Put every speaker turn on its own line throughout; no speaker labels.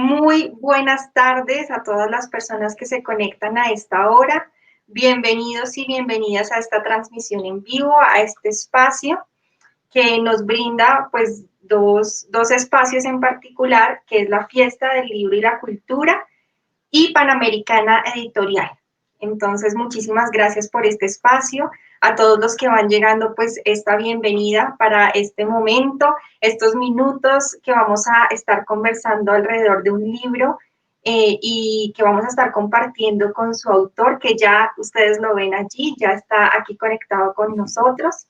Muy buenas tardes a todas las personas que se conectan a esta hora. Bienvenidos y bienvenidas a esta transmisión en vivo, a este espacio que nos brinda pues dos espacios en particular, que es la Fiesta del Libro y la Cultura y Panamericana Editorial. Entonces, muchísimas gracias por este espacio. A todos los que van llegando, pues esta bienvenida para este momento, estos minutos que vamos a estar conversando alrededor de un libro y que vamos a estar compartiendo con su autor, que ya ustedes lo ven allí, ya está aquí conectado con nosotros.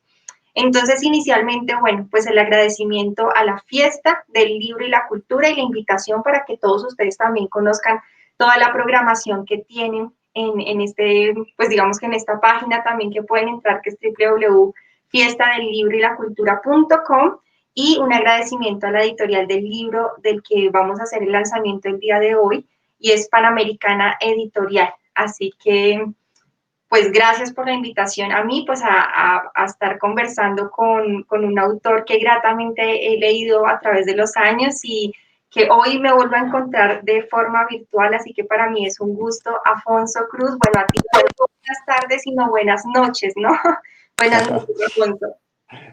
Entonces, inicialmente, bueno, pues el agradecimiento a la Fiesta del Libro y la Cultura y la invitación para que todos ustedes también conozcan toda la programación que tienen en este, pues digamos que en esta página también que pueden entrar, que es www.fiestadellibrolacultura.com, y un agradecimiento a la editorial del libro del que vamos a hacer el lanzamiento el día de hoy, y es Panamericana Editorial. Así que pues gracias por la invitación a mí, pues a estar conversando con un autor que gratamente he leído a través de los años y que hoy me vuelvo a encontrar de forma virtual, así que para mí es un gusto. Afonso Cruz, bueno, a ti buenas tardes y no buenas noches, ¿no? Buenas noches, Afonso.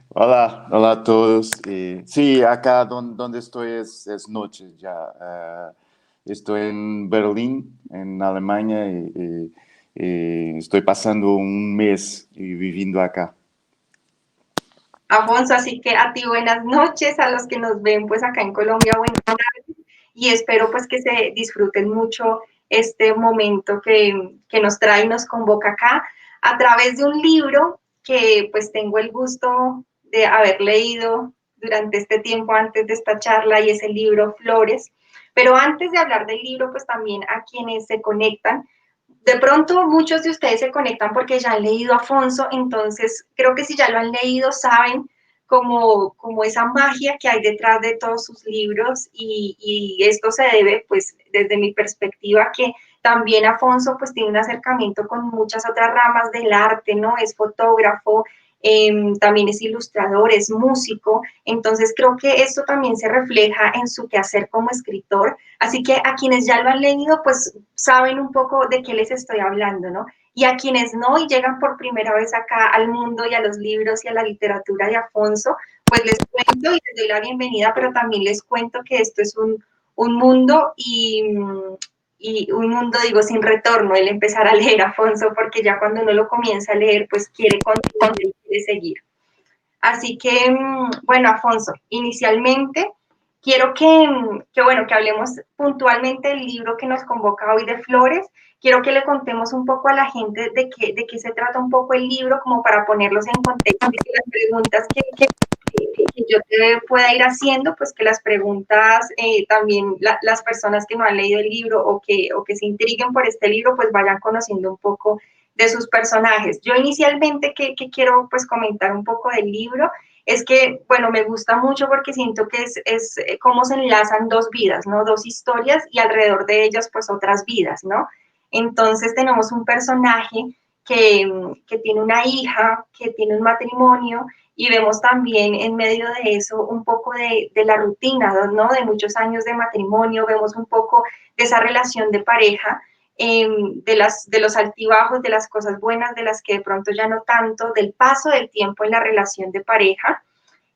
Hola a todos. Sí, acá donde estoy es noche ya. Estoy en Berlín, en Alemania, y estoy pasando un mes viviendo acá.
Afonso, así que a ti buenas noches, a los que nos ven pues acá en Colombia, buenas tardes, y espero pues que se disfruten mucho este momento que nos trae y nos convoca acá a través de un libro que pues tengo el gusto de haber leído durante este tiempo antes de esta charla, y es el libro Flores. Pero antes de hablar del libro, pues también a quienes se conectan, de pronto muchos de ustedes se conectan porque ya han leído a Afonso, entonces creo que si ya lo han leído saben como esa magia que hay detrás de todos sus libros, y esto se debe pues desde mi perspectiva que también Afonso pues tiene un acercamiento con muchas otras ramas del arte, ¿no? Es fotógrafo, también es ilustrador, es músico, entonces creo que esto también se refleja en su quehacer como escritor, así que a quienes ya lo han leído pues saben un poco de qué les estoy hablando, ¿no? Y a quienes no y llegan por primera vez acá al mundo y a los libros y a la literatura de Afonso, pues les cuento y les doy la bienvenida, pero también les cuento que esto es un mundo y un mundo, digo, sin retorno, el empezar a leer Afonso, porque ya cuando uno lo comienza a leer, pues quiere continuar y quiere seguir. Así que, bueno, Afonso, inicialmente quiero bueno, que hablemos puntualmente del libro que nos convoca hoy de Flores. Quiero que le contemos un poco a la gente de qué se trata un poco el libro, como para ponerlos en contexto, y que las preguntas que yo te pueda ir haciendo, pues que las preguntas también las personas que no han leído el libro o que se intriguen por este libro, pues vayan conociendo un poco de sus personajes. Yo inicialmente que quiero pues comentar un poco del libro es que, bueno, me gusta mucho porque siento que es cómo se enlazan dos vidas, ¿no? Dos historias y alrededor de ellas pues otras vidas, ¿no? Entonces tenemos un personaje que tiene una hija, que tiene un matrimonio, y vemos también en medio de eso un poco de la rutina, ¿no? De muchos años de matrimonio, vemos un poco de esa relación de pareja, de los altibajos, de las cosas buenas, de las que de pronto ya no tanto, del paso del tiempo en la relación de pareja,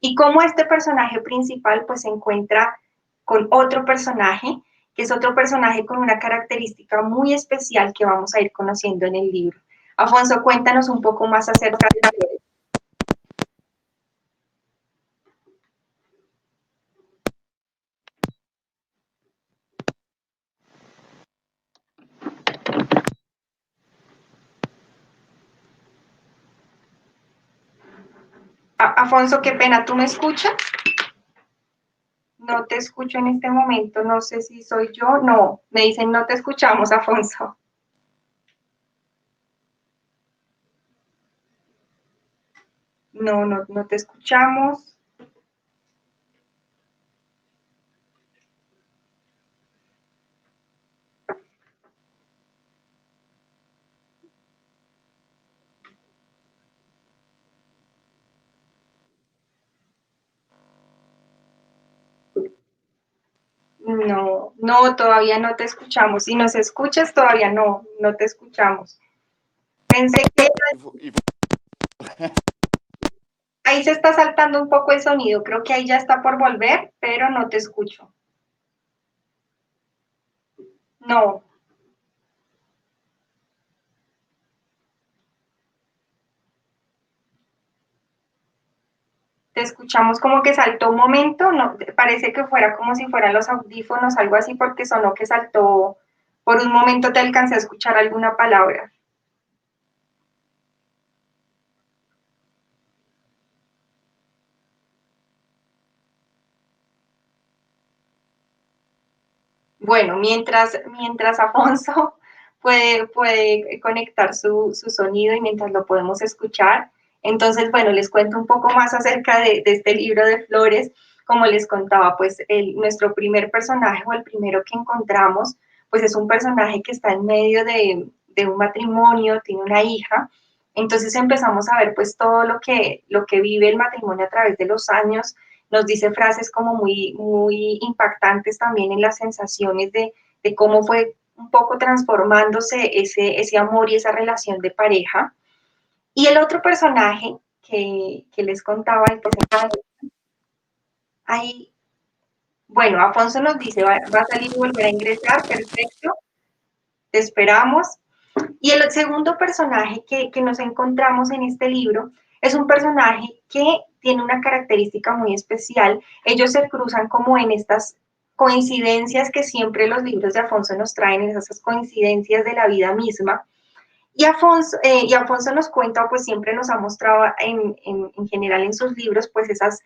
y cómo este personaje principal pues se encuentra con otro personaje, que es otro personaje con una característica muy especial que vamos a ir conociendo en el libro. Afonso, cuéntanos un poco más acerca de Flores. Afonso, qué pena, ¿tú me escuchas? No te escucho en este momento, no sé si soy yo, no, me dicen no te escuchamos, Afonso. No te escuchamos. No No, todavía no te escuchamos. Si nos escuchas, todavía no te escuchamos. Pensé que
Y
ahí se está saltando un poco el sonido. Creo que ahí ya está por volver, pero no te escucho. No, te escuchamos como que saltó un momento. No, parece que fuera como si fueran los audífonos, algo así, porque sonó que saltó. Por un momento te alcancé a escuchar alguna palabra. Bueno, mientras Afonso puede conectar su sonido y mientras lo podemos escuchar, entonces, bueno, les cuento un poco más acerca de este libro de Flores. Como les contaba, pues nuestro primer personaje o el primero que encontramos, pues es un personaje que está en medio de un matrimonio, tiene una hija. Entonces empezamos a ver pues todo lo que vive el matrimonio a través de los años. Nos dice frases como muy impactantes también en las sensaciones de cómo fue un poco transformándose ese amor y esa relación de pareja. Y el otro personaje que les contaba, y pues ahí, bueno, Afonso nos dice, va a salir y volver a ingresar, perfecto, te esperamos. Y el segundo personaje que nos encontramos en este libro es un personaje que tiene una característica muy especial. Ellos se cruzan como en estas coincidencias que siempre los libros de Afonso nos traen, esas coincidencias de la vida misma. Y Afonso nos cuenta, pues siempre nos ha mostrado en general en sus libros, pues esas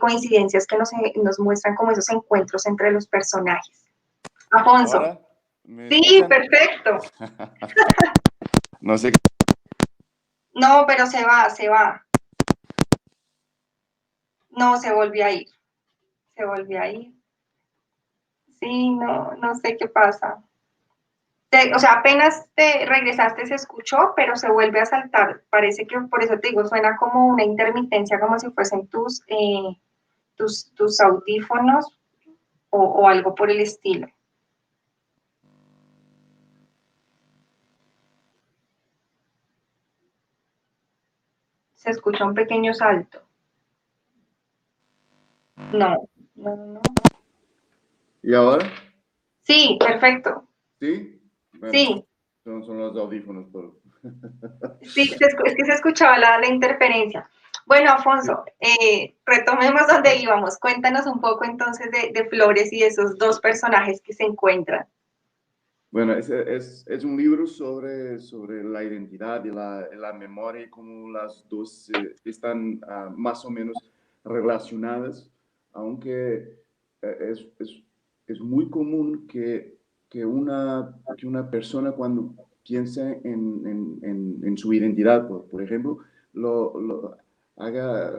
coincidencias que nos muestran como esos encuentros entre los personajes. Afonso.
ahora, ¿me
Sí,
escuchan?
perfecto.
No sé.
No, pero se va. No, se volvió a ir. Se volvió a ir. Sí, no sé qué pasa. O sea, apenas te regresaste se escuchó, pero se vuelve a saltar. Parece que por eso te digo, suena como una intermitencia, como si fuesen tus audífonos o algo por el estilo. Se escucha un pequeño salto. No.
¿Y ahora?
Sí, perfecto.
¿Sí? Bueno,
Sí,
son los audífonos, pero...
sí, es que se escuchaba la interferencia. Bueno,
Sí.
Afonso, retomemos donde íbamos. Cuéntanos un poco entonces de Flores y de esos dos personajes que se encuentran.
Bueno, es un libro sobre la identidad y la memoria y cómo las dos están más o menos relacionadas, aunque es muy común que una persona cuando piensa en su identidad, por ejemplo, haga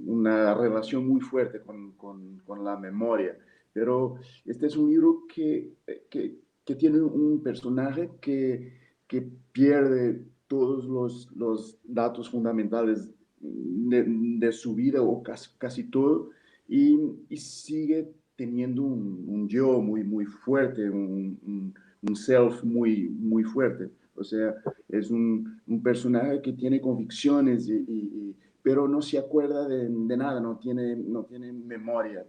una relación muy fuerte con la memoria. Pero este es un libro que tiene un personaje que pierde todos los datos fundamentales de su vida o casi todo y sigue teniendo un yo muy fuerte, un self muy fuerte. O sea, es un personaje que tiene convicciones, pero no se acuerda de nada, no tiene memoria,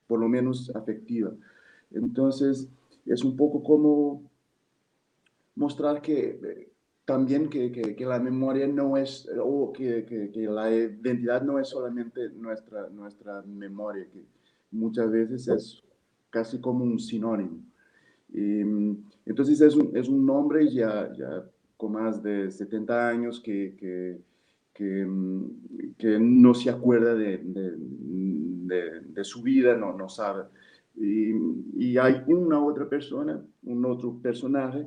por lo menos afectiva. Entonces, es un poco como mostrar también que la memoria no es, o que la identidad no es solamente nuestra memoria, que muchas veces es casi como un sinónimo. Y, entonces es un hombre ya con más de 70 años que no se acuerda de su vida, no sabe. Y hay una otra persona, un otro personaje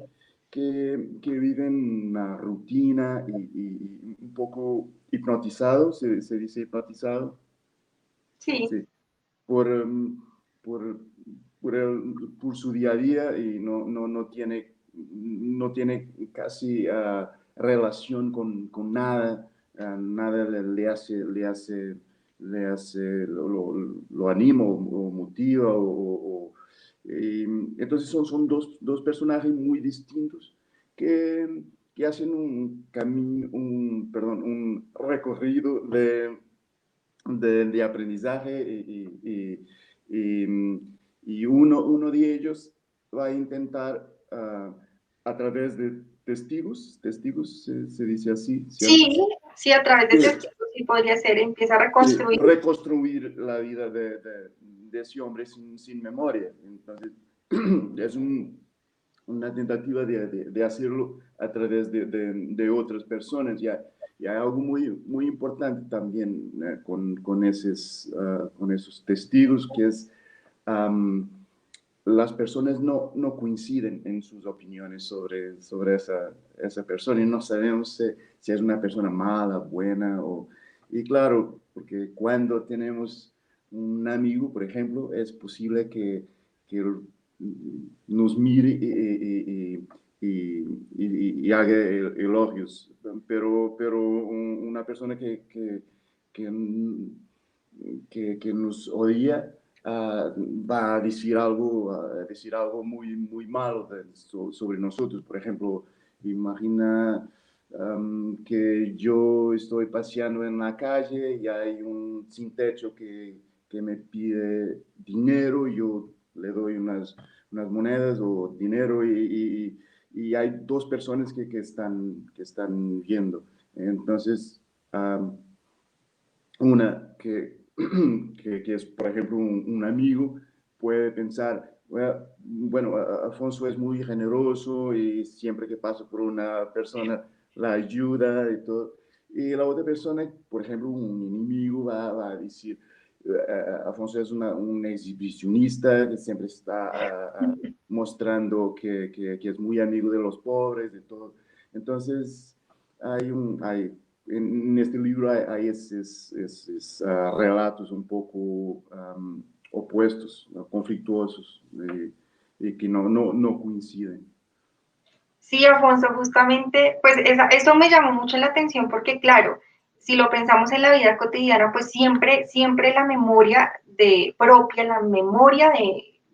que vive en una rutina y un poco hipnotizado, se dice hipnotizado,
Sí,
sí, por, por, por su día a día y no tiene casi relación con nada, nada le hace lo anima o motiva Entonces son dos personajes muy distintos que hacen un camino, un recorrido de aprendizaje y uno de ellos va a intentar a través de testigos se dice así, ¿cierto?
Sí, sí, a través de
Sí,
testigos sí podría ser, empieza a
sí,
reconstruir.
reconstruir la vida de ese hombre sin memoria. Entonces, es una tentativa de hacerlo a través de otras personas. Y hay algo muy importante también con esos testigos, que es um, las personas no coinciden en sus opiniones sobre esa persona y no sabemos si es una persona mala, buena y claro, porque cuando tenemos un amigo, por ejemplo, es posible que nos mire y haga elogios, pero una persona que, que nos odia va a decir algo muy malo sobre nosotros. Por ejemplo, imagina que yo estoy paseando en la calle y hay un sin techo que me pide dinero, y yo le doy unas monedas o dinero y hay dos personas que están viendo. Entonces, um, una que es, por ejemplo, un amigo, puede pensar, bueno, Afonso es muy generoso y siempre que pasa por una persona la ayuda y todo. Y la otra persona, por ejemplo, un enemigo, va a decir, Afonso es un exhibicionista que siempre está mostrando que es muy amigo de los pobres y todo. Entonces, en este libro hay esos relatos un poco opuestos, ¿no? Conflictuosos, y que no coinciden.
Sí, Alfonso, justamente, pues eso me llamó mucho la atención porque, claro, si lo pensamos en la vida cotidiana, pues siempre la memoria propia, la memoria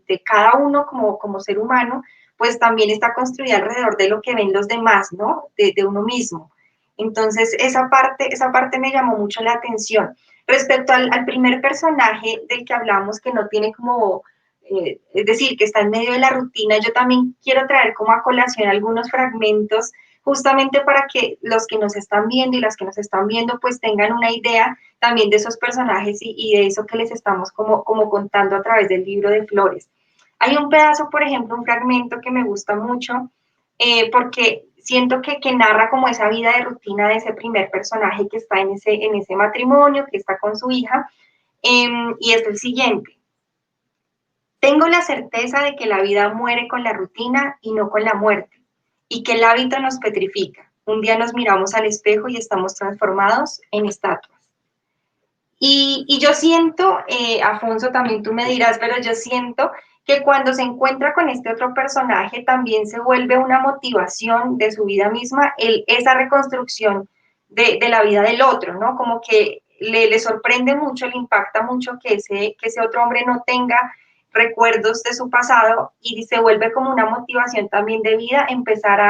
de cada uno como ser humano, pues también está construida alrededor de lo que ven los demás, ¿no? De uno mismo. Entonces, esa parte me llamó mucho la atención. Respecto al primer personaje del que hablamos, que no tiene como es decir, que está en medio de la rutina, yo también quiero traer como a colación algunos fragmentos justamente para que los que nos están viendo y las que nos están viendo pues tengan una idea también de esos personajes y de eso que les estamos como contando a través del libro de Flores. Hay un pedazo, por ejemplo, un fragmento que me gusta mucho porque siento que narra como esa vida de rutina de ese primer personaje que está en ese matrimonio, que está con su hija, y es el siguiente. Tengo la certeza de que la vida muere con la rutina y no con la muerte, y que el hábito nos petrifica. Un día nos miramos al espejo y estamos transformados en estatuas. Y yo siento, Afonso, también tú me dirás, pero yo siento que cuando se encuentra con este otro personaje también se vuelve una motivación de su vida misma, esa reconstrucción de la vida del otro, ¿no? Como que le sorprende mucho, le impacta mucho que ese otro hombre no tenga recuerdos de su pasado y se vuelve como una motivación también de vida empezar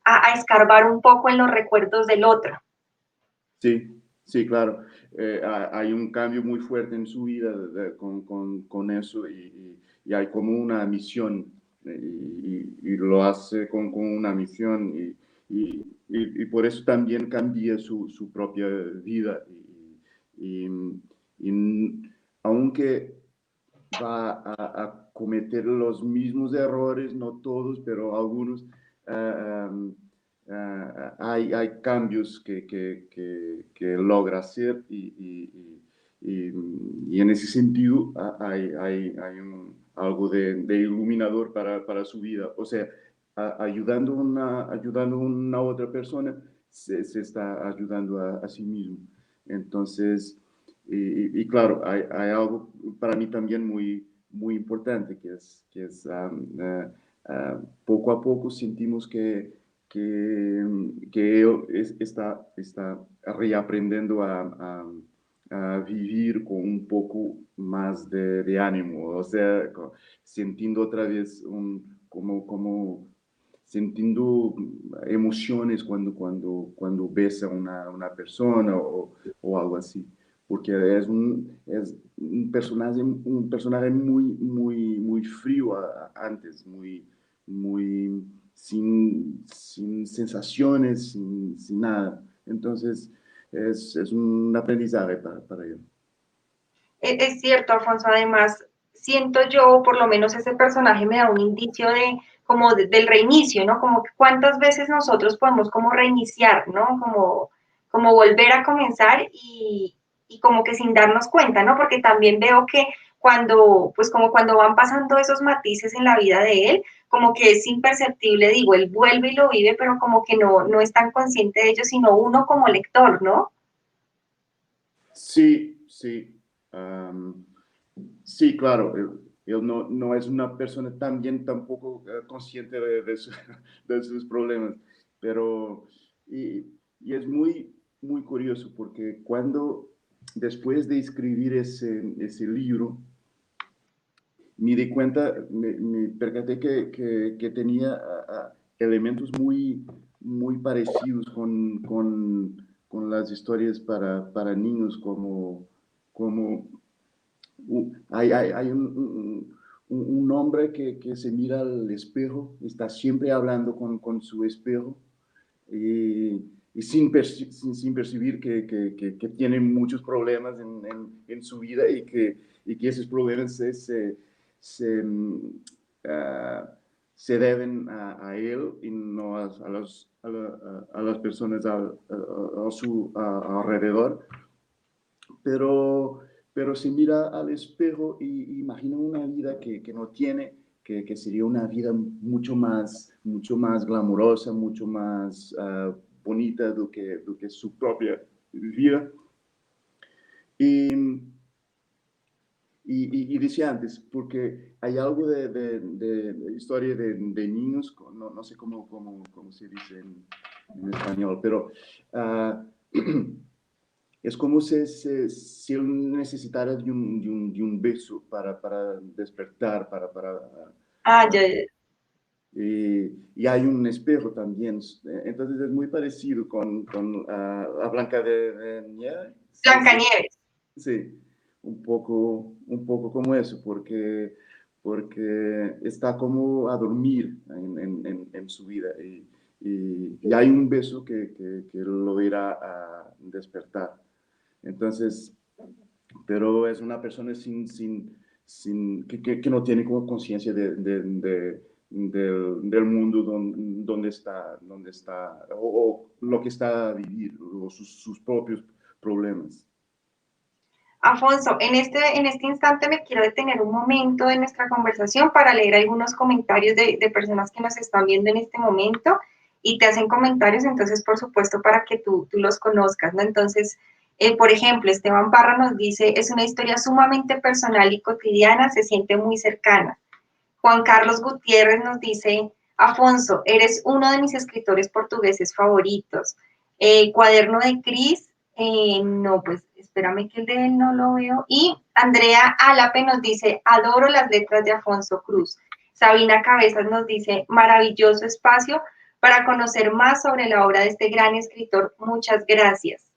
a escarbar un poco en los recuerdos del otro.
Sí, sí, claro. Hay un cambio muy fuerte en su vida con eso y hay como una misión y lo hace con una misión y por eso también cambia su propia vida y, y aunque va a cometer los mismos errores, no todos, pero algunos, hay cambios que logra hacer y en ese sentido hay algo de iluminador para su vida. O sea, ayudando a una otra persona, se está ayudando a sí mismo. Entonces, y claro, hay algo para mí también muy importante, que es poco a poco sentimos que él está reaprendiendo vivir con un poco más de ánimo, o sea, sintiendo otra vez como sintiendo emociones cuando ves a una persona o algo así, porque es un personaje muy frío antes, muy sin sensaciones, sin nada. Entonces, es un aprendizaje para él.
Es cierto, Alfonso, además, siento yo, por lo menos ese personaje me da un indicio de como del reinicio, ¿no? Como que cuántas veces nosotros podemos como reiniciar, ¿no? Como volver a comenzar y como que sin darnos cuenta, ¿no? Porque también veo que cuando, pues como cuando van pasando esos matices en la vida de él, como que es imperceptible, digo, él vuelve y lo vive, pero como que no es tan consciente de ello, sino uno como lector, ¿no?
Sí, sí. Sí, claro. Él no es una persona también tampoco consciente de sus problemas, pero y es muy curioso porque después de escribir ese libro, me di cuenta, me percaté que tenía elementos muy parecidos con las historias para niños, como hay un hombre que se mira al espejo, está siempre hablando con su espejo y sin percibir que tiene muchos problemas en su vida y que esos problemas se, uh, se deben a él y no a las personas a su alrededor. Pero, pero se mira al espejo y imagina una vida que no tiene, que sería una vida mucho más glamurosa, mucho más bonita do que su propia vida. Y, y decía antes, porque hay algo de historia de niños, no sé cómo se dice en español, pero es como si él necesitara de un beso para despertar,
Ah,
uh,
ya,
y hay un espejo también. Entonces es muy parecido con la Blanca de Nieve.
Blancanieves.
Sí, un poco como eso, porque está como a dormir en su vida y hay un beso que lo irá a despertar. Entonces, pero es una persona que no tiene como conciencia del mundo donde está o lo que está a vivir, o sus propios problemas.
Afonso, en este instante me quiero detener un momento de nuestra conversación para leer algunos comentarios de personas que nos están viendo en este momento y te hacen comentarios, entonces, por supuesto, para que tú los conozcas, ¿no? Entonces, por ejemplo, Esteban Parra nos dice, es una historia sumamente personal y cotidiana, se siente muy cercana. Juan Carlos Gutiérrez nos dice, Afonso, eres uno de mis escritores portugueses favoritos. Cuaderno de Cris, no, pues espérame que el de él no lo veo. Y Andrea Álape nos dice, adoro las letras de Afonso Cruz. Sabina Cabezas nos dice, maravilloso espacio para conocer más sobre la obra de este gran escritor. Muchas gracias.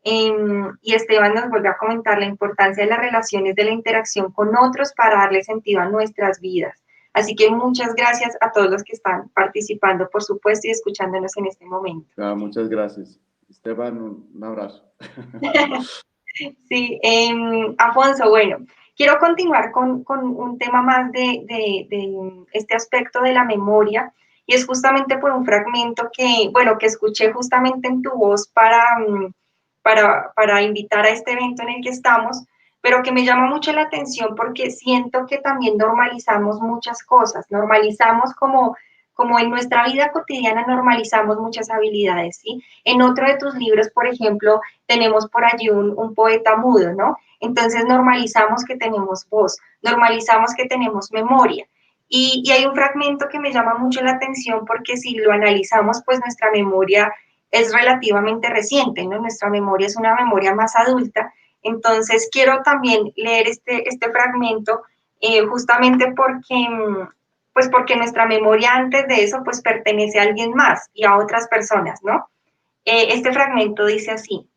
Y Esteban nos vuelve a comentar la importancia de las relaciones, de la interacción con otros para darle sentido a nuestras vidas. Así que muchas gracias a todos los que están participando, por supuesto, y escuchándonos en este momento.
Muchas gracias. Esteban, un abrazo.
Sí, Afonso, bueno, quiero continuar con un tema más de este aspecto de la memoria, y es justamente por un fragmento que escuché justamente en tu voz para invitar a este evento en el que estamos, pero que me llama mucho la atención porque siento que también normalizamos muchas cosas, normalizamos como en nuestra vida cotidiana normalizamos muchas habilidades, ¿sí? En otro de tus libros, por ejemplo, tenemos por allí un poeta mudo, ¿no? Entonces normalizamos que tenemos voz, normalizamos que tenemos memoria. Y hay un fragmento que me llama mucho la atención porque si lo analizamos, pues nuestra memoria es relativamente reciente, ¿no? Nuestra memoria es una memoria más adulta Entonces, quiero también leer este fragmento justamente pues porque nuestra memoria antes de eso pues pertenece a alguien más y a otras personas, ¿no? Este fragmento dice así: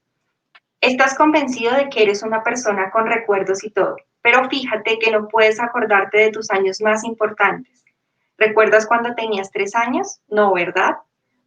estás convencido de que eres una persona con recuerdos y todo, pero fíjate que no puedes acordarte de tus años más importantes. ¿Recuerdas cuando tenías 3 años? No, ¿verdad?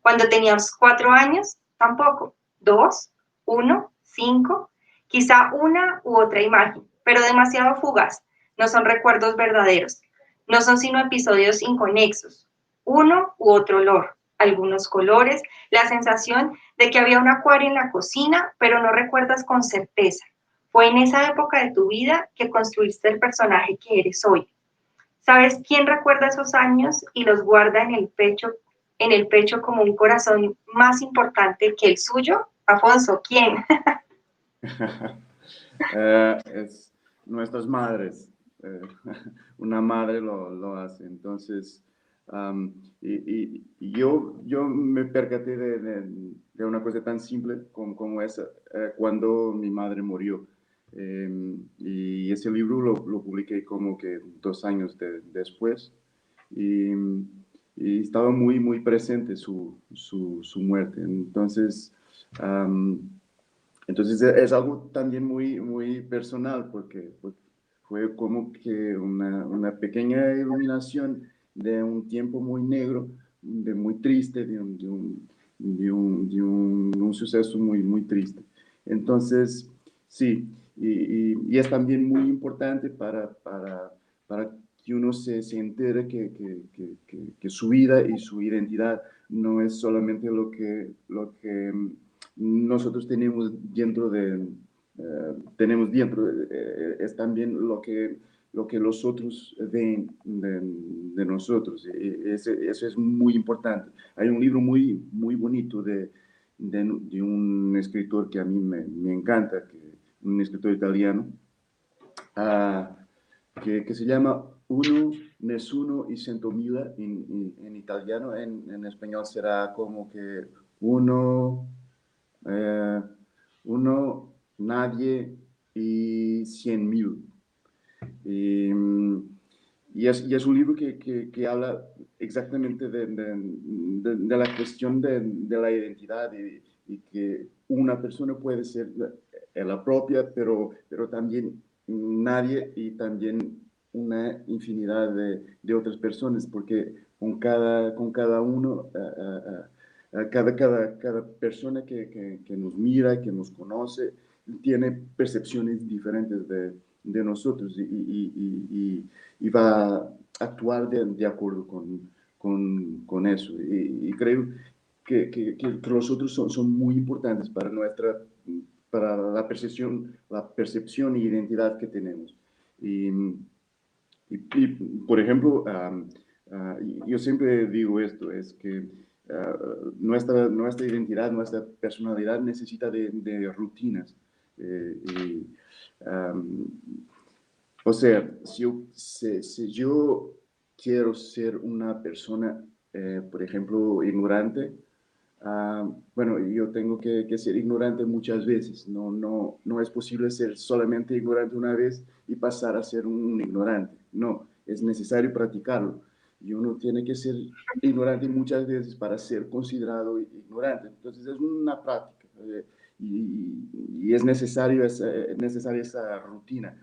Cuando tenías 4 años, tampoco. 2, 1, 5, quizá una u otra imagen, pero demasiado fugaz. No son recuerdos verdaderos. No son sino episodios inconexos. Uno u otro olor, algunos colores, la sensación de que había un acuario en la cocina, pero no recuerdas con certeza. Fue en esa época de tu vida que construiste el personaje que eres hoy. ¿Sabes quién recuerda esos años y los guarda en el pecho como un corazón más importante que el suyo? Afonso, ¿quién?
Es nuestras madres. eh, una madre lo hace. Entonces, yo me percaté de una cosa tan simple como esa cuando mi madre murió. Y ese libro lo publiqué como que 2 años después. Y, y estaba muy presente su muerte. Entonces es algo también muy personal porque fue como que una pequeña iluminación de un tiempo muy negro, de muy triste, de un suceso muy triste. Entonces, sí, y es también muy importante para que uno se entere que su vida y su identidad no es solamente lo que nosotros tenemos dentro, es también lo que los otros ven de nosotros. Eso es muy importante. Hay un libro muy bonito de un escritor que a mí me encanta, un escritor italiano, ah, que se llama Uno, Nessuno y Centomila en italiano. En español será como que uno, eh, uno, nadie y 100.000. Y, y es un libro que habla exactamente de la cuestión de la identidad y que una persona puede ser la propia, pero también nadie y también una infinidad de otras personas, porque con cada uno, cada persona que nos mira, que nos conoce, tiene percepciones diferentes de nosotros y va a actuar de acuerdo con eso. Y creo que los otros son muy importantes para la percepción y identidad que tenemos. Y, por ejemplo, yo siempre digo esto, es que nuestra identidad, nuestra personalidad necesita de rutinas. Y, um, o sea, si yo quiero ser una persona, por ejemplo, ignorante, bueno, yo tengo que ser ignorante muchas veces. No es posible ser solamente ignorante una vez y pasar a ser un ignorante. No, es necesario practicarlo. Y uno tiene que ser ignorante muchas veces para ser considerado ignorante. Entonces es una práctica y es necesaria esa rutina.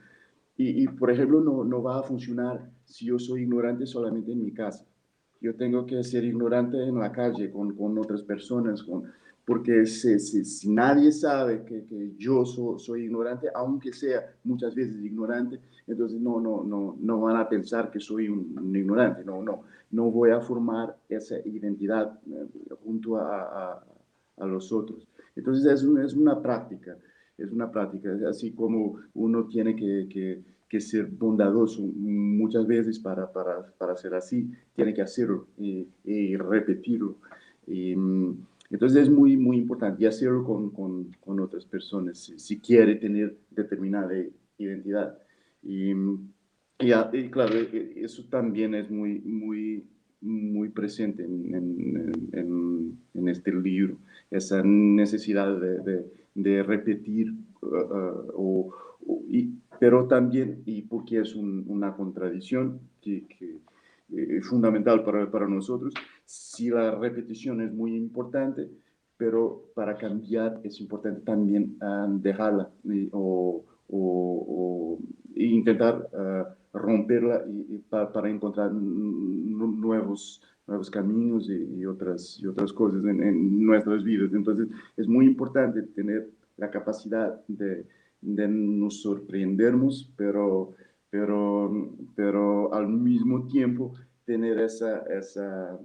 Por ejemplo, no va a funcionar si yo soy ignorante solamente en mi casa. Yo tengo que ser ignorante en la calle, con otras personas, porque si nadie sabe que yo soy ignorante, aunque sea muchas veces ignorante, entonces no van a pensar que soy un ignorante. No voy a formar esa identidad junto a los otros. Entonces es una práctica, así como uno tiene que ser bondadoso muchas veces para ser así, tiene que hacerlo y repetirlo. Y, entonces es muy importante y hacerlo con otras personas si quiere tener determinada identidad. Y, y claro, eso también es muy presente en este libro, esa necesidad de repetir pero también, y porque es una contradicción que es fundamental para nosotros, si la repetición es muy importante, pero para cambiar es importante también dejarla o intentar romperla para encontrar nuevos caminos y otras cosas en nuestras vidas. Entonces, es muy importante tener la capacidad de nos sorprendernos, pero al mismo tiempo tener esa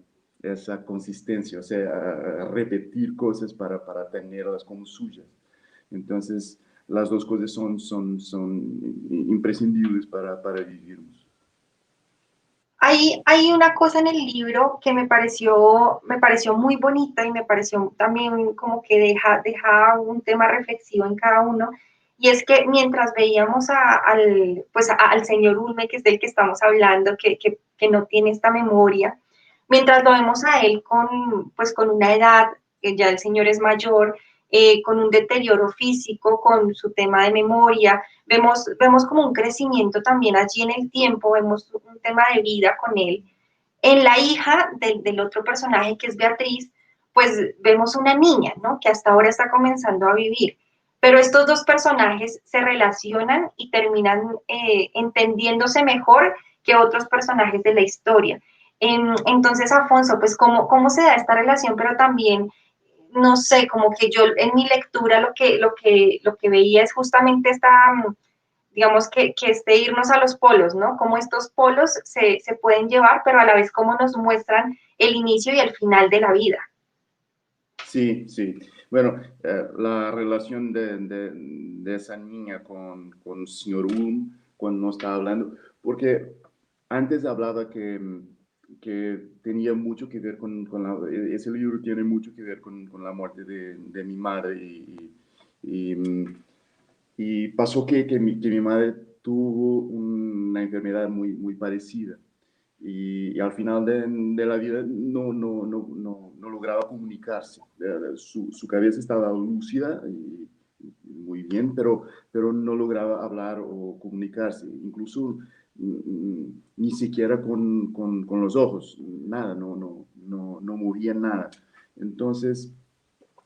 consistencia, o sea, a repetir cosas para tenerlas como suyas. Entonces, las dos cosas son imprescindibles para vivirnos.
Hay una cosa en el libro que me pareció muy bonita y me pareció también como que deja un tema reflexivo en cada uno, y es que mientras veíamos al señor Ulme, que es del que estamos hablando, que no tiene esta memoria, mientras lo vemos a él con una edad, que ya el señor es mayor, con un deterioro físico, con su tema de memoria, vemos como un crecimiento también allí en el tiempo, vemos un tema de vida con él. En la hija del otro personaje, que es Beatriz, pues vemos una niña, ¿no? Que hasta ahora está comenzando a vivir. Pero estos dos personajes se relacionan y terminan entendiéndose mejor que otros personajes de la historia. Entonces, Afonso, pues, ¿cómo se da esta relación? Pero también, no sé, como que yo en mi lectura lo que veía es justamente digamos que irnos a los polos, ¿no? Cómo estos polos se pueden llevar, pero a la vez cómo nos muestran el inicio y el final de la vida.
Sí, sí. Bueno, la relación de esa niña con el señor Ulm, cuando nos estaba hablando, porque antes hablaba que tenía mucho que ver ese libro tiene mucho que ver con la muerte de mi madre y, y pasó que mi madre tuvo una enfermedad muy parecida y al final de la vida no lograba comunicarse. Su cabeza estaba lúcida y muy bien, pero no lograba hablar o comunicarse, incluso ni siquiera con los ojos, nada, no movía nada. Entonces,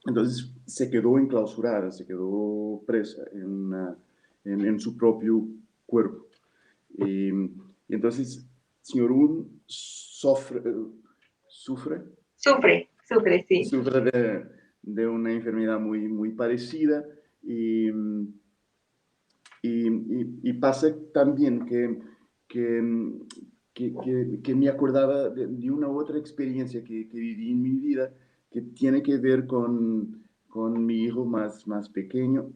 entonces se quedó enclausurada, se quedó presa en su propio cuerpo. Y entonces, señor Un sufre,
Sufre, sí.
sufre de una enfermedad muy parecida y, y pasa también que, que me acordaba de una otra experiencia que viví en mi vida que tiene que ver con mi hijo más pequeño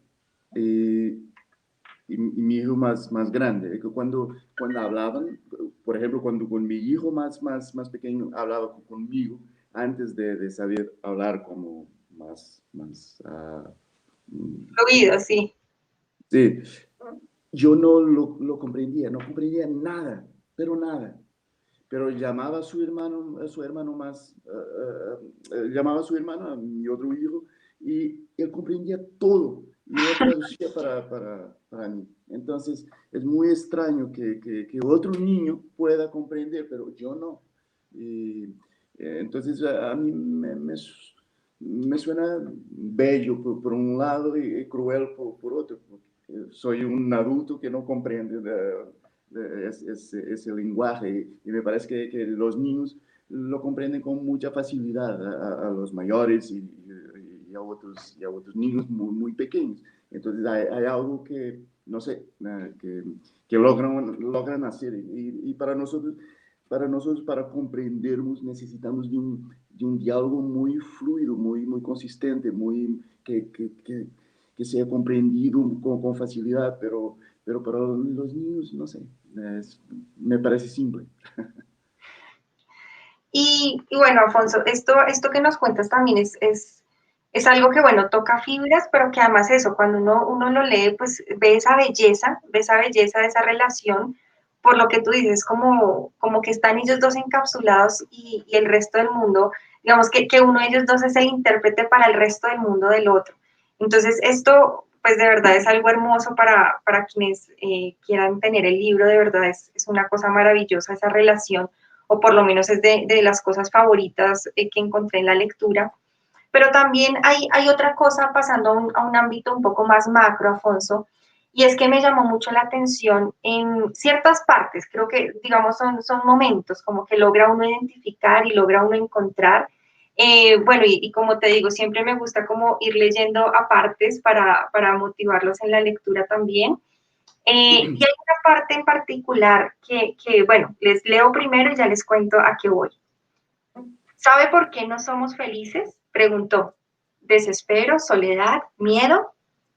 y mi hijo más grande. Cuando hablaban, por ejemplo, cuando con mi hijo más pequeño hablaba conmigo, antes de saber hablar como más
Fluido, sí.
sí, yo no lo comprendía nada, pero nada. Pero llamaba a su hermano llamaba a su hermano, a mi otro hijo, y él comprendía todo y lo traducía para mí. Entonces, es muy extraño que otro niño pueda comprender, pero yo no. Y, entonces, a mí me suena bello por un lado y cruel por otro, porque soy un adulto que no comprende ese lenguaje y me parece que los niños lo comprenden con mucha facilidad a los mayores y a otros niños muy pequeños. Entonces hay algo que, no sé, que logran hacer y para nosotros, para comprendernos, necesitamos de un diálogo muy fluido, muy consistente, que sea comprendido con facilidad, pero para los niños, no sé, me parece simple.
Y bueno, Afonso, esto que nos cuentas también es algo que, bueno, toca fibras, pero que además eso, cuando uno lo lee, pues ve esa belleza de esa relación, por lo que tú dices, como que están ellos dos encapsulados y el resto del mundo, digamos que uno de ellos dos es el intérprete para el resto del mundo del otro. Entonces, esto pues de verdad es algo hermoso para quienes quieran tener el libro, de verdad es una cosa maravillosa esa relación, o por lo menos es de las cosas favoritas que encontré en la lectura. Pero también hay otra cosa pasando a un ámbito un poco más macro, Afonso, y es que me llamó mucho la atención en ciertas partes, creo que, digamos, son momentos como que logra uno identificar y logra uno encontrar. Bueno, y como te digo, siempre me gusta como ir leyendo a partes para motivarlos en la lectura también. Y hay una parte en particular bueno, les leo primero y ya les cuento a qué voy. ¿Sabe por qué no somos felices? Preguntó. ¿Desespero, soledad, miedo?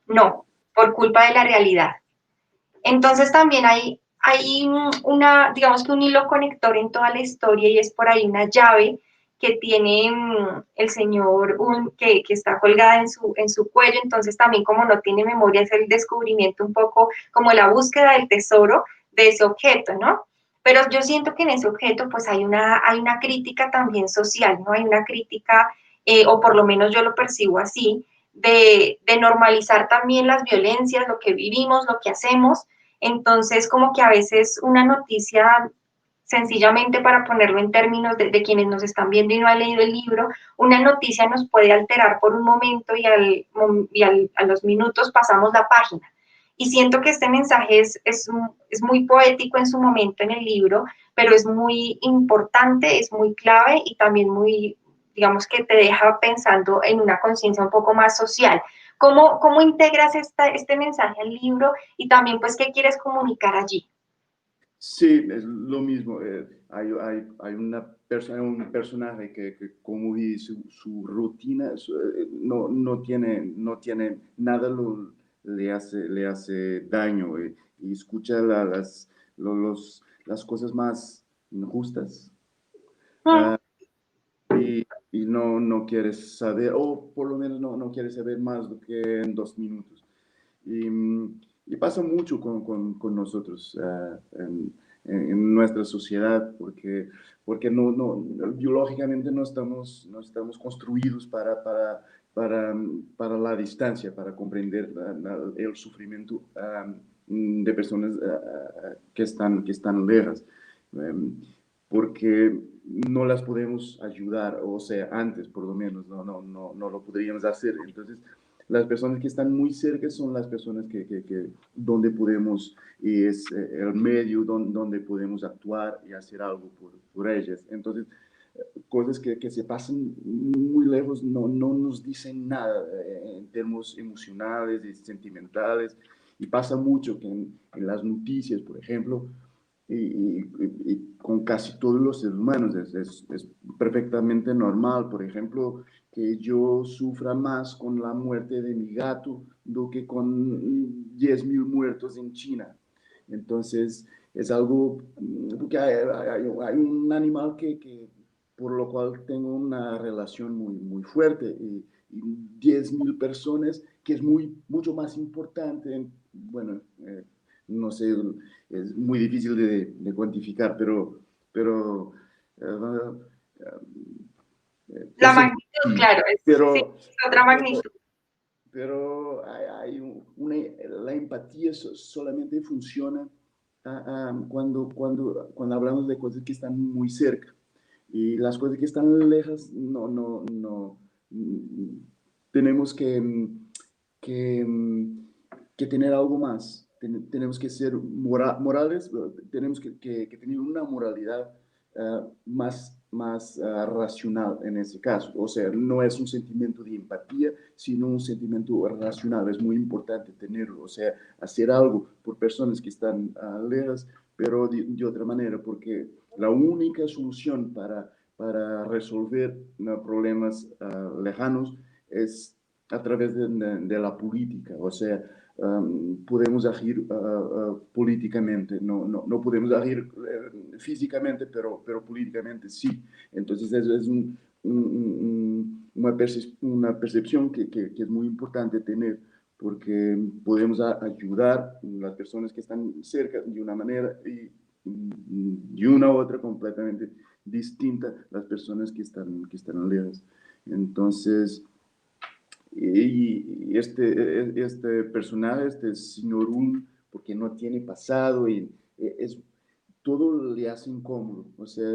No, por culpa de la realidad. Entonces también hay una, digamos que un hilo conector en toda la historia y es por ahí una llave que tiene el señor que está colgada en su cuello, entonces también como no tiene memoria es el descubrimiento un poco como la búsqueda del tesoro de ese objeto, ¿no? Pero yo siento que en ese objeto pues hay una crítica también social, ¿no? Hay una crítica, o por lo menos yo lo percibo así, de normalizar también las violencias, lo que vivimos, lo que hacemos. Entonces, como que a veces una noticia, sencillamente para ponerlo en términos de quienes nos están viendo y no han leído el libro, una noticia nos puede alterar por un momento y a los minutos pasamos la página. Y siento que este mensaje es muy poético en su momento en el libro, pero es muy importante, es muy clave y también muy, digamos que te deja pensando en una conciencia un poco más social. ¿Cómo integras este mensaje al libro y también pues qué quieres comunicar allí?
Sí, es lo mismo. Hay un personaje que como vi su rutina, no tiene nada le hace daño y escucha las cosas más injustas.
Mm,
Ah, y no quieres saber, o por lo menos no quieres saber más do que en 2 minutos. Y, y pasa mucho con nosotros en nuestra sociedad, porque biológicamente no estamos construidos para la distancia, para comprender el sufrimiento de personas que están lejas. Um, Porque no las podemos ayudar, o sea, antes por lo menos no lo podríamos hacer. Entonces, las personas que están muy cerca son las personas donde podemos, y es el medio donde podemos actuar y hacer algo por ellas. Entonces, cosas que se pasan muy lejos no nos dicen nada en términos emocionales y sentimentales. Y pasa mucho que en las noticias, por ejemplo, y con casi todos los seres humanos. Es perfectamente normal, por ejemplo, que yo sufra más con la muerte de mi gato do que con 10.000 muertos en China. Entonces, es algo, porque hay un animal por lo cual tengo una relación muy fuerte y 10.000 personas, que es mucho más importante, bueno, no sé, es muy difícil de cuantificar, pero
la
eso,
magnitud, claro, sí,
pero,
es otra
pero,
magnitud.
pero la empatía solamente funciona cuando hablamos de cosas que están muy cerca. Y las cosas que están lejas, tenemos que, que tener algo más. Tenemos que ser morales, tenemos que tener una moralidad más racional en ese caso. O sea, no es un sentimiento de empatía, sino un sentimiento racional. Es muy importante tenerlo. O sea, hacer algo por personas que están lejas, pero de otra manera, porque la única solución para resolver problemas lejanos es a través de la política. O sea, podemos agir políticamente, no podemos agir físicamente, pero políticamente sí. Entonces, eso es una percepción que es muy importante tener, porque podemos ayudar a las personas que están cerca de una manera y de una u otra completamente distinta las personas que están lejos. Entonces, y este personaje, este señor Un, porque no tiene pasado y es, todo le hace incómodo. O sea,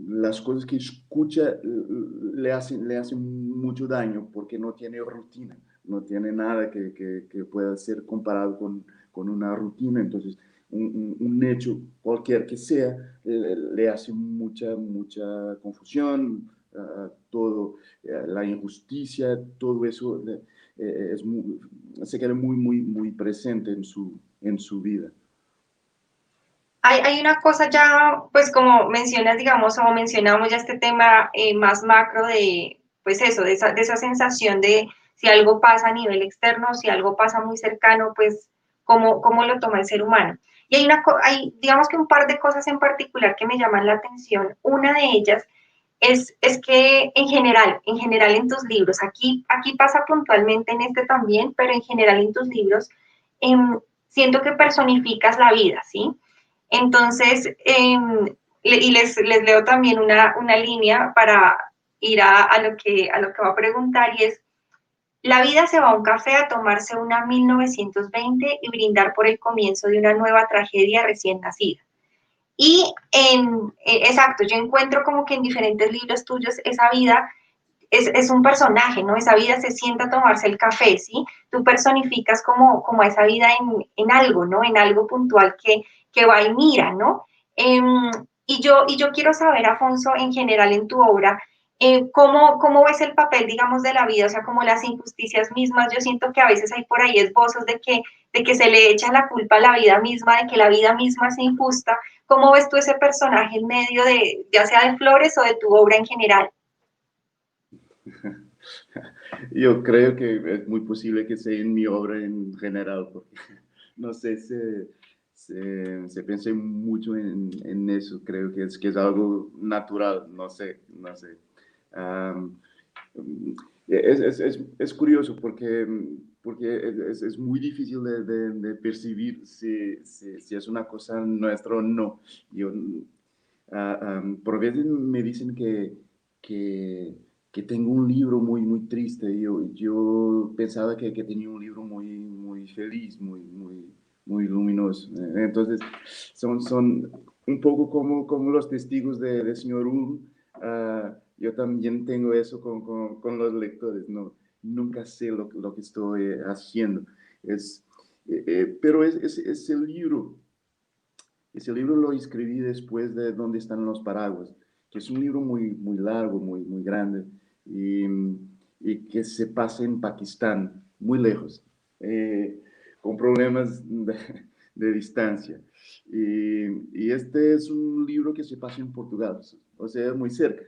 las cosas que escucha le hacen mucho daño porque no tiene rutina, no tiene nada que pueda ser comparado con una rutina. Entonces, un hecho cualquier que sea le hace mucha confusión, todo, la injusticia, todo eso se queda muy presente en su vida.
Hay una cosa ya, pues como mencionas, digamos, o mencionamos ya este tema más macro de, pues eso, de esa sensación de si algo pasa a nivel externo, si algo pasa muy cercano, pues cómo lo toma el ser humano. Y hay, digamos que un par de cosas en particular que me llaman la atención. Una de ellas es que en general en tus libros, aquí pasa puntualmente en este también, pero en general en tus libros, siento que personificas la vida, ¿sí? Entonces, y les leo también una línea para ir a lo que va a preguntar y es, la vida se va a un café a tomarse una 1920 y brindar por el comienzo de una nueva tragedia recién nacida. Y exacto, yo encuentro como que en diferentes libros tuyos esa vida es un personaje, ¿no? Esa vida se sienta a tomarse el café, ¿sí? Tú personificas como esa vida en algo, ¿no? En algo puntual que va y mira, ¿no? Eh, y yo quiero saber, Afonso, en general en tu obra, ¿cómo ves el papel, digamos, de la vida? O sea, como las injusticias mismas, yo siento que a veces hay por ahí esbozos de que se le echa la culpa a la vida misma, de que la vida misma es injusta. ¿Cómo ves tú ese personaje en medio de, ya sea de Flores o de tu obra en general?
Yo creo que es muy posible que sea en mi obra en general, porque no sé, se piensa mucho en eso, creo que es algo natural, no sé. Am, es curioso porque es muy difícil de percibir si es una cosa nuestra o no. Yo, por veces me dicen que, que tengo un libro muy triste. Yo pensaba que tenía un libro muy feliz, muy luminoso. Entonces, son un poco como los testigos de Señor Un. Yo también tengo eso con los lectores. No, nunca sé lo que estoy haciendo. Es, pero es el libro. Ese libro lo escribí después de ¿Dónde están los paraguas?, que es un libro muy largo, muy grande, y, y que se pasa en Pakistán, muy lejos, con problemas de distancia. Y este es un libro que se pasa en Portugal, o sea, muy cerca.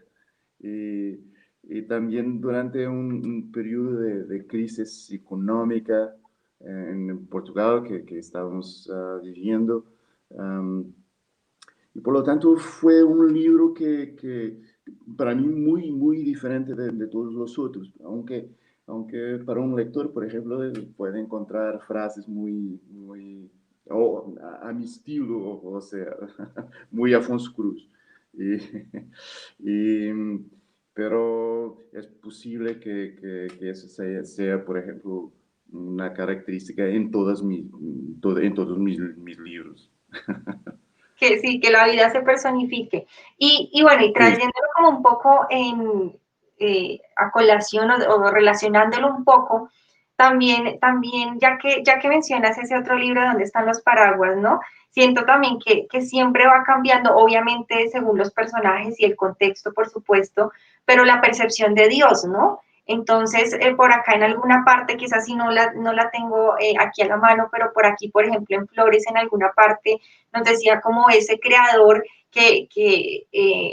Y, y también durante un periodo de crisis económica en Portugal que estábamos viviendo. Um, y por lo tanto fue un libro que para mí muy diferente de todos los otros, aunque para un lector, por ejemplo, puede encontrar frases a mi estilo, o sea, muy Afonso Cruz. Y, y, pero es posible que eso sea, por ejemplo, una característica en todos mis libros.
Que sí, que la vida se personifique. Y bueno, y
Sí,
trayéndolo como un poco a colación o relacionándolo un poco, también ya que mencionas ese otro libro donde están los paraguas, ¿no? Siento también que siempre va cambiando, obviamente, según los personajes y el contexto, por supuesto, pero la percepción de Dios, ¿no? Entonces, por acá en alguna parte, quizás si no la tengo aquí a la mano, pero por aquí, por ejemplo, en Flores, en alguna parte, nos decía como ese creador que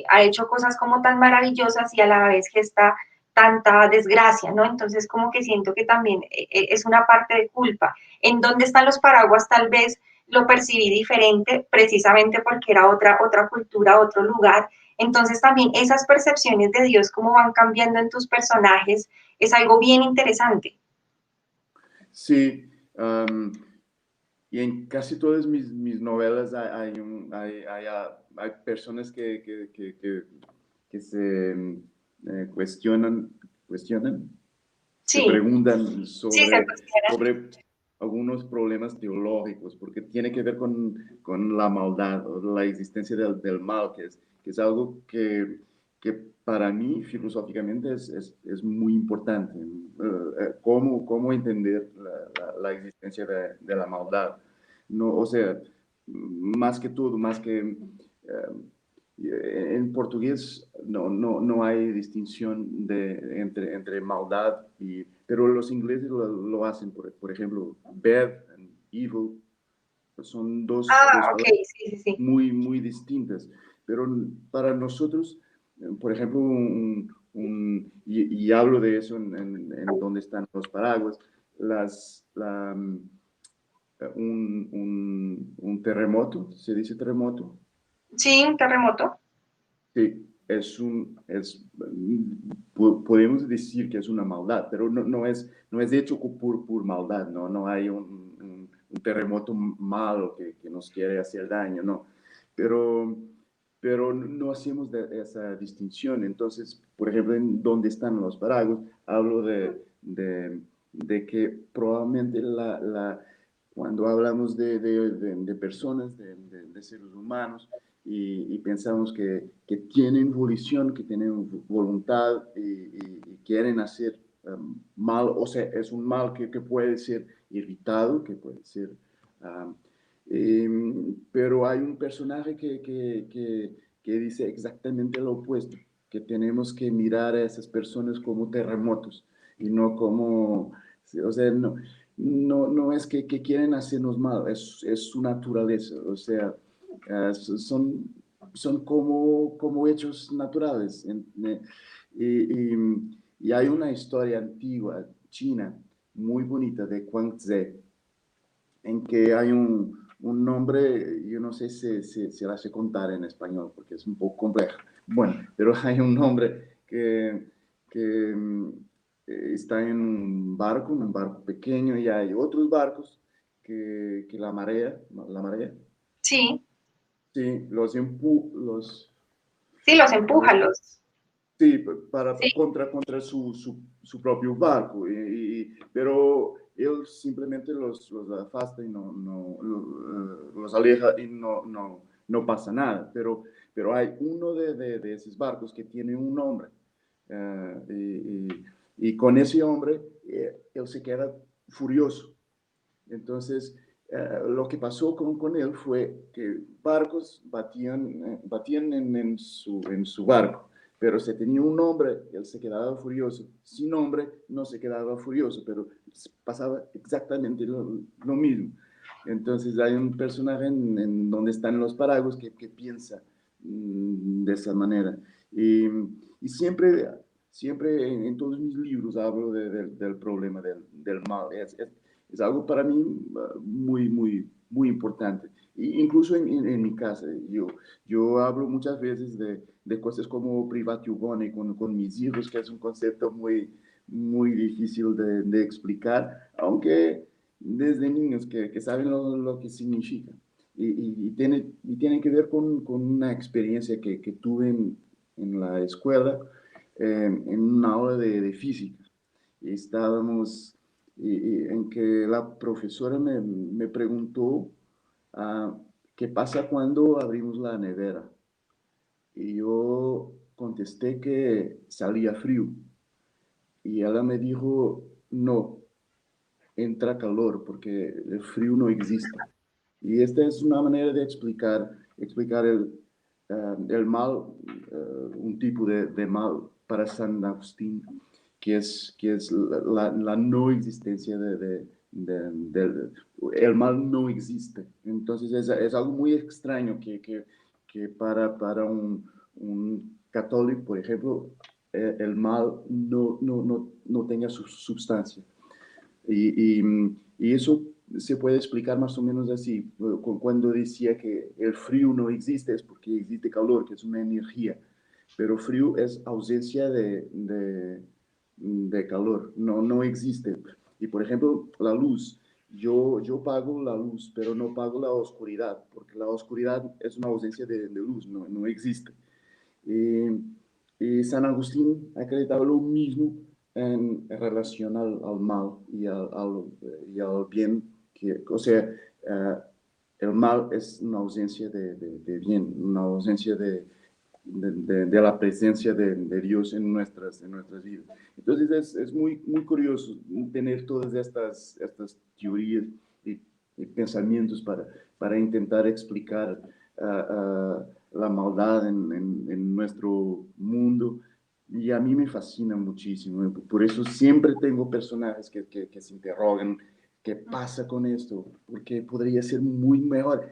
ha hecho cosas como tan maravillosas y a la vez gesta tanta desgracia, ¿no? Entonces como que siento que también es una parte de culpa. ¿En dónde están los paraguas? Tal vez lo percibí diferente precisamente porque era otra cultura, otro lugar. Entonces también esas percepciones de Dios, cómo van cambiando en tus personajes, es algo bien interesante.
sí. Y en casi todas mis novelas hay personas que se cuestionan, cuestionan. se
Sí,
preguntan
sí, se considera.
sobre algunos problemas teológicos, porque tiene que ver con la maldad o la existencia del mal, que es algo que para mí filosóficamente es muy importante. ¿Cómo entender la existencia de la maldad? No, o sea, más que todo, más que... en portugués no hay distinción entre maldad y... Pero los ingleses lo hacen, por ejemplo, bad and evil son dos
Ah, ok,
palabras
sí, sí, sí.
muy distintas. Pero para nosotros, por ejemplo, y hablo de eso en donde están los paraguas, un terremoto, ¿se dice terremoto?
Sí, un terremoto.
Sí, podemos decir que es una maldad, pero no es hecho por maldad, no hay un terremoto malo que nos quiere hacer daño, no. Pero, pero no hacemos esa distinción. Entonces, por ejemplo, en donde están los paraguas, hablo de que probablemente cuando hablamos de personas, de seres humanos, y pensamos que tienen volición, que tienen voluntad y quieren hacer mal, o sea, es un mal que puede ser irritado, que puede ser... um, pero hay un personaje que dice exactamente lo opuesto, que tenemos que mirar a esas personas como terremotos y no como, o sea, no es que quieren hacernos mal, es su naturaleza, o sea, son como hechos naturales. Y, y hay una historia antigua china muy bonita de Guang Tze, en que hay un nombre, yo no sé si la sé contar en español porque es un poco compleja. Bueno, pero hay un nombre que está en un barco pequeño, y hay otros barcos que la marea,
Sí,
sí,
sí, los
los
empújalos.
sí,
Sí,
contra su propio barco, pero él simplemente los afasta y los aleja y no pasa nada. Pero hay uno de esos barcos que tiene un nombre, y con ese hombre él se queda furioso. Entonces, lo que pasó con él fue que barcos batían en su barco, pero si tenía un nombre, él se quedaba furioso. Sin nombre, no se quedaba furioso, pero pasaba exactamente lo mismo. Entonces, hay un personaje en donde están los paraguas que piensa de esa manera. Y, y siempre en todos mis libros hablo del problema del mal. Es algo para mí muy importante. Incluso en mi casa, yo hablo muchas veces de cosas como privativo con mis hijos, que es un concepto muy difícil de explicar, aunque desde niños que saben lo que significa. Y tiene que ver con una experiencia que tuve en la escuela, en una aula de física. Y estábamos en que la profesora me preguntó, ¿qué pasa cuando abrimos la nevera? Y yo contesté que salía frío. Y ella me dijo, no, entra calor, porque el frío no existe. Y esta es una manera de explicar el mal, un tipo de mal para San Agustín, que es la no existencia el mal no existe. Entonces es algo muy extraño que para un católico, por ejemplo, el mal no tenga su sustancia. Y, y, y eso se puede explicar más o menos así. Cuando decía que el frío no existe, es porque existe calor, que es una energía, pero frío es ausencia de calor, no existe. Y por ejemplo, la luz. Yo pago la luz, pero no pago la oscuridad, porque la oscuridad es una ausencia de luz, no existe. Y San Agustín acreditaba lo mismo en relación al mal y al bien, o sea, el mal es una ausencia de bien, una ausencia de la presencia de Dios en nuestras vidas. Entonces es muy curioso tener todas estas teorías y pensamientos para intentar explicar la maldad en nuestro mundo. Y a mí me fascina muchísimo. Por eso siempre tengo personajes que se interrogan qué pasa con esto, porque podría ser muy mejor.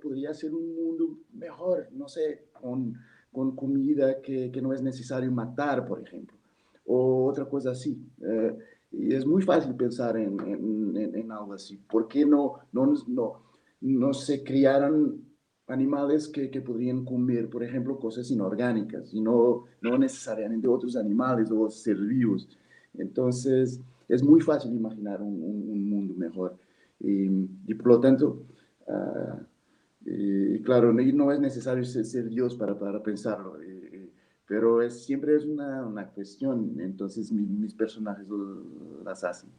Podría ser un mundo mejor, no sé, con comida que no es necesario matar, por ejemplo, o otra cosa así. Y es muy fácil pensar en algo así. ¿Por qué no se criaran animales que podrían comer, por ejemplo, cosas inorgánicas y no necesariamente otros animales o seres vivos? Entonces, es muy fácil imaginar un mundo mejor. Y por lo tanto, y claro, no es necesario ser Dios para pensarlo, pero siempre es una cuestión, entonces mis personajes las hacen.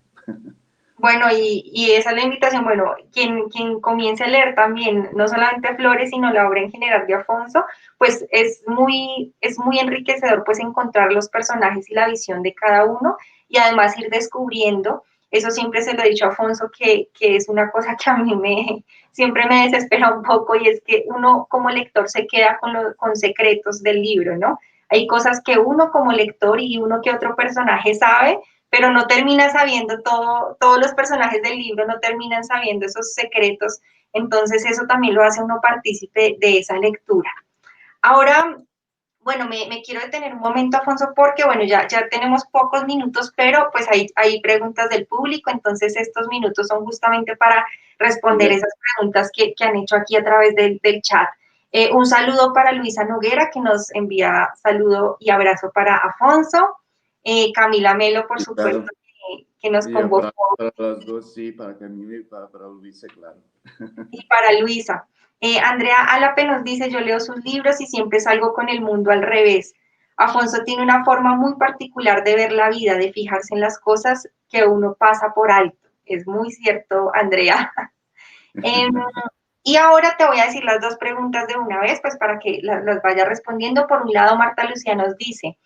Bueno, y esa es la invitación. Bueno, quien comience a leer también, no solamente Flores, sino la obra en general de Afonso, pues es muy enriquecedor pues encontrar los personajes y la visión de cada uno y además ir descubriendo, eso siempre se lo he dicho a Afonso, que es una cosa que a mí siempre me desespera un poco y es que uno como lector se queda con secretos del libro, ¿no? Hay cosas que uno como lector y uno que otro personaje sabe, pero no termina sabiendo todos los personajes del libro no terminan sabiendo esos secretos, entonces eso también lo hace uno partícipe de esa lectura. Ahora, bueno, me quiero detener un momento, Afonso, porque bueno, ya tenemos pocos minutos, pero pues hay preguntas del público, entonces estos minutos son justamente para responder
Ya,
esas preguntas que han hecho aquí a través del chat. Un saludo para Luisa Noguera, que nos envía saludo y abrazo para Afonso. Camila Melo, por
y
supuesto,
claro,
que nos
y
convocó,
para las dos, sí, para Camila y para Luisa, claro.
y para Luisa. Andrea Alape nos dice, yo leo sus libros y siempre salgo con el mundo al revés. Afonso tiene una forma muy particular de ver la vida, de fijarse en las cosas que uno pasa por alto. Es muy cierto, Andrea. Eh, y ahora te voy a decir las dos preguntas de una vez, pues para que las vaya respondiendo. Por un lado, Marta Lucía nos dice,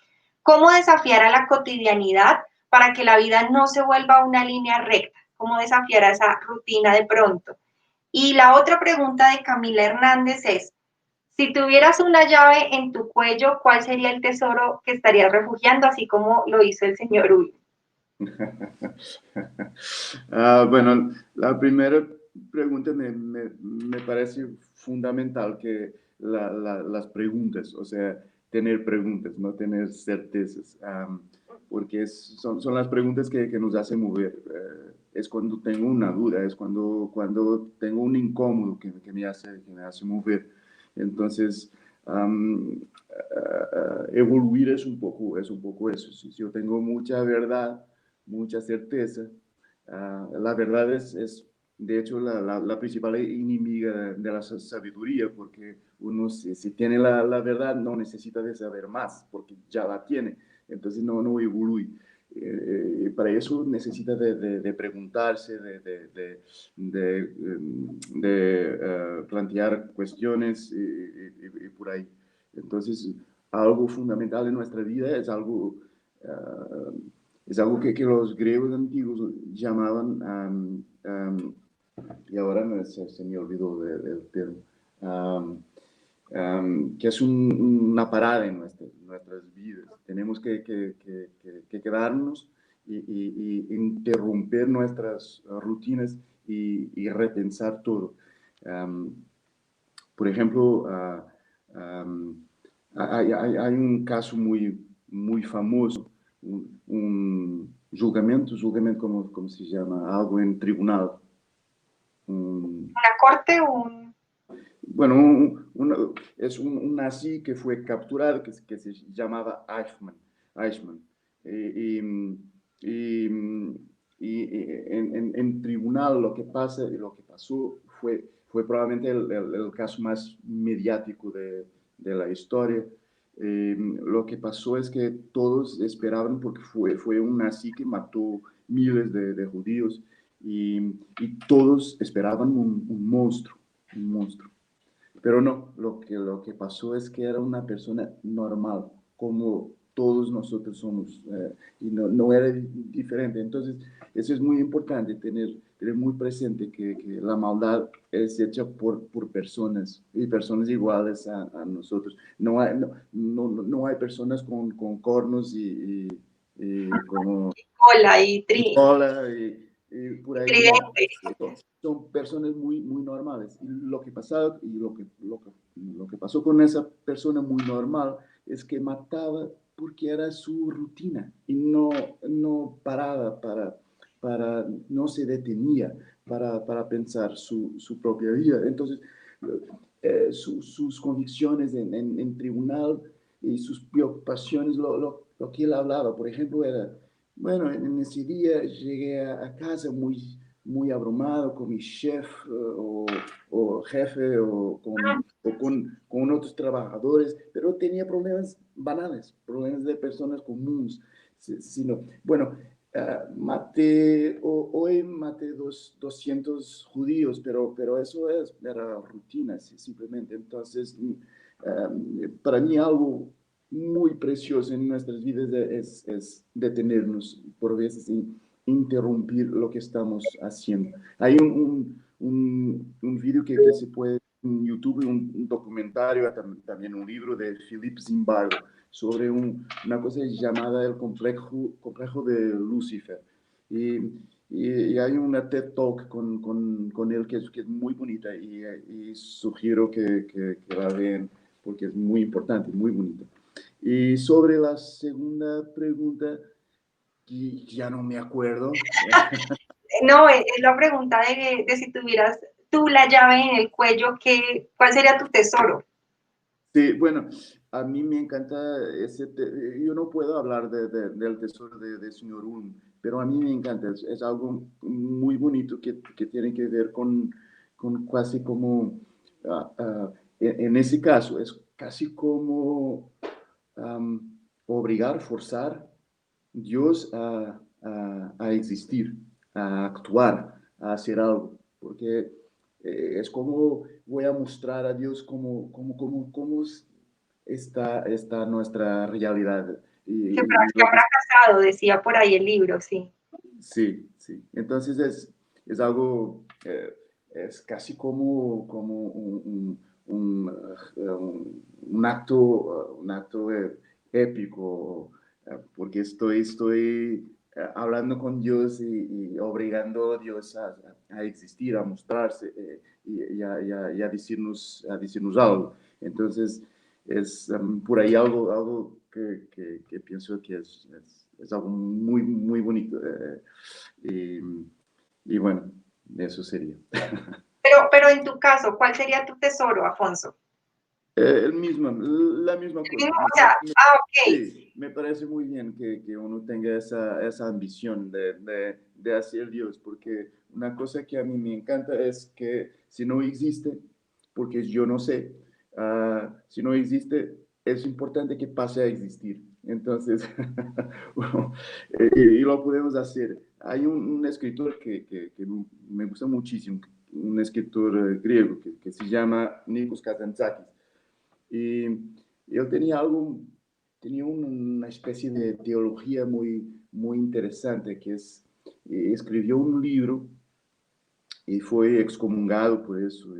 ¿cómo desafiar a la cotidianidad para que la vida no se vuelva una línea recta? ¿Cómo desafiar a esa rutina de pronto? Y la otra pregunta de Camila Hernández es, si tuvieras una llave en tu cuello, ¿cuál sería el tesoro que estarías refugiando, así como lo hizo el señor Uy?
Bueno, la primera pregunta me parece fundamental que las preguntas, o sea, tener preguntas, no tener certezas, porque son las preguntas que nos hacen mover. Es cuando tengo una duda, es cuando tengo un incómodo que me hace mover. Entonces, evoluir es un poco eso. Si yo tengo mucha verdad, mucha certeza, la verdad es, de hecho, la principal enemiga de la sabiduría, porque uno si tiene la verdad no necesita de saber más, porque ya la tiene, entonces no evoluye. Para eso necesita de preguntarse, de plantear cuestiones y por ahí. Entonces, algo fundamental en nuestra vida es algo que los griegos antiguos llamaban, y ahora se me olvidó el termo, um, que es una parada en nuestras vidas. Tenemos que quedarnos y interrumpir nuestras rutinas y repensar todo. Um, por ejemplo, hay un caso muy famoso, un julgamento, ¿cómo se llama? Algo en tribunal. Um,
¿Una corte? Un...
bueno, es un nazi que fue capturado, que se llamaba Eichmann. Y, y, en tribunal lo que pasó fue probablemente el caso más mediático de la historia. Lo que pasó es que todos esperaban, porque fue un nazi que mató miles de judíos, y todos esperaban un monstruo, un monstruo. Pero no, lo que pasó es que era una persona normal, como todos nosotros somos, y no era diferente. Entonces, eso es muy importante, tener muy presente que la maldad es hecha por personas, y personas iguales a nosotros. No hay personas con cornos y como
Hola,
y cola y por
y
ahí, no.
tridente.
Son personas muy, muy normales. Y lo que pasó con esa persona muy normal es que mataba porque era su rutina y no paraba no se detenía para pensar su propia vida. Entonces, sus convicciones en tribunal y sus preocupaciones, lo que él hablaba, por ejemplo, era, bueno, en ese día llegué a casa muy abrumado con mi chef o jefe o con otros trabajadores, pero tenía problemas banales, problemas de personas comunes. Sino, bueno, hoy maté 200 judíos, pero eso era rutina, simplemente. Entonces, para mí algo muy precioso en nuestras vidas es detenernos por veces y interrumpir lo que estamos haciendo. Hay un video que se puede en YouTube, un documentario, también un libro de Philip Zimbardo sobre una cosa llamada el complejo de Lucifer. Y, y hay una TED Talk con él que es muy bonita y sugiero que la vean porque es muy importante, muy bonita. Y sobre la segunda pregunta, ya no me acuerdo.
No, es la pregunta de si tuvieras tú la llave en el cuello, ¿cuál sería tu tesoro?
Sí, bueno, a mí me encanta yo no puedo hablar del tesoro de señor Ulm, pero a mí me encanta, es algo muy bonito que tiene que ver con casi como, en ese caso, es casi como obligar, forzar Dios a existir, a actuar, a hacer algo, porque es como voy a mostrar a Dios cómo está nuestra realidad.
Que ha fracasado, decía por ahí el libro, sí.
Sí, sí. Entonces es algo, es casi como un acto épico, porque estoy hablando con Dios y obligando a Dios a existir, a mostrarse y a decirnos algo. Entonces, es por ahí algo que pienso que es algo muy, muy bonito. Y bueno, eso sería.
Pero en tu caso, ¿cuál sería tu tesoro, Afonso?
La misma cosa.
O sea, ok.
Sí, me parece muy bien que uno tenga esa ambición de hacer Dios, porque una cosa que a mí me encanta es que si no existe, porque yo no sé, si no existe, es importante que pase a existir. Entonces, bueno, y lo podemos hacer. Hay un escritor que me gusta muchísimo, un escritor griego que se llama Nikos Kazantzakis. Y él tenía una especie de teología muy, muy interesante, escribió un libro y fue excomungado por eso.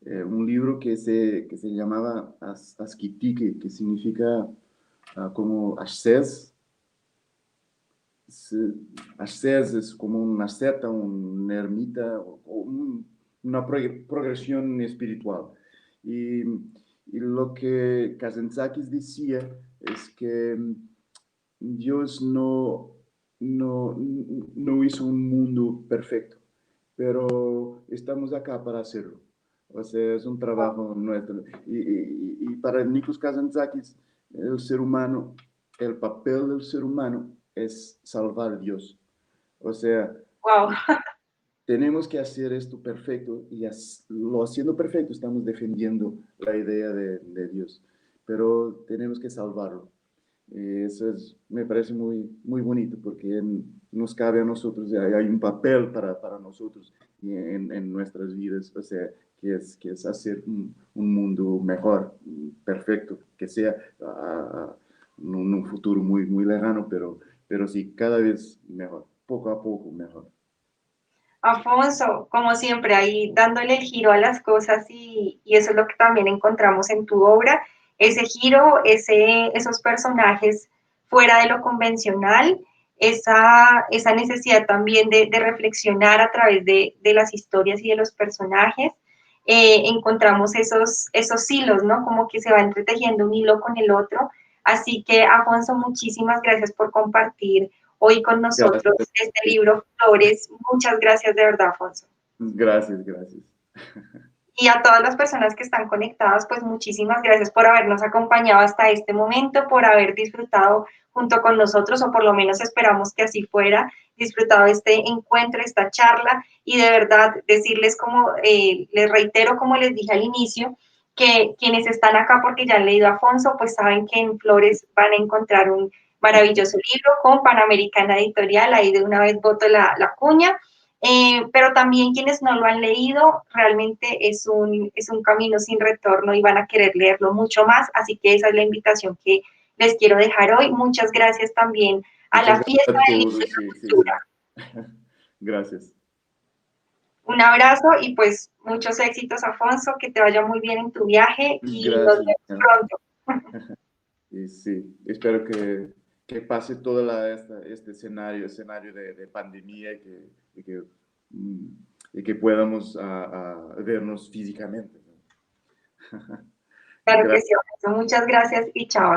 Un libro que se llamaba Asquiti, que significa como Ascés. Ascés es como una seta, una ermita, una progresión espiritual. Y, y lo que Kazantzakis decía es que Dios no hizo un mundo perfecto, pero estamos acá para hacerlo. O sea, es un trabajo nuestro. Y para Nikos Kazantzakis, el papel del ser humano es salvar a Dios. O sea,
Wow.
tenemos que hacer esto perfecto y lo haciendo perfecto estamos defendiendo la idea de Dios. pero tenemos que salvarlo. Eso me parece muy bonito porque nos cabe a nosotros, hay un papel para nosotros en nuestras vidas, o sea, que es hacer un mundo mejor, perfecto, que sea en un futuro muy lejano, pero sí, cada vez mejor, poco a poco mejor.
Afonso, como siempre, ahí dándole el giro a las cosas y eso es lo que también encontramos en tu obra, ese giro, esos personajes fuera de lo convencional, esa necesidad también de reflexionar a través de las historias y de los personajes. Encontramos esos hilos, ¿no? Como que se va entretejiendo un hilo con el otro. Así que, Afonso, muchísimas gracias por compartir hoy con nosotros
Gracias,
este libro Flores. Muchas gracias de verdad, Afonso.
gracias.
Y a todas las personas que están conectadas, pues muchísimas gracias por habernos acompañado hasta este momento, por haber disfrutado junto con nosotros, o por lo menos esperamos que así fuera, disfrutado este encuentro, esta charla, y de verdad decirles como, les reitero como les dije al inicio, que quienes están acá porque ya han leído a Afonso, pues saben que en Flores van a encontrar un maravilloso libro con Panamericana Editorial, ahí de una vez boto la cuña. Pero también quienes no lo han leído, realmente es un camino sin retorno y van a querer leerlo mucho más, así que esa es la invitación que les quiero dejar hoy. Muchas gracias también a
Muchas
la
gracias
Fiesta
a
del Libro y
todos,
la
sí.
Cultura.
Gracias.
Un abrazo y pues muchos éxitos, Afonso, que te vaya muy bien en tu viaje y nos
Gracias.
vemos pronto.
Y sí, espero que pase todo este escenario de pandemia y que, mm, y que podamos vernos físicamente, ¿no?
Claro que
Gracias.
sí, Afonso. Muchas gracias y chao.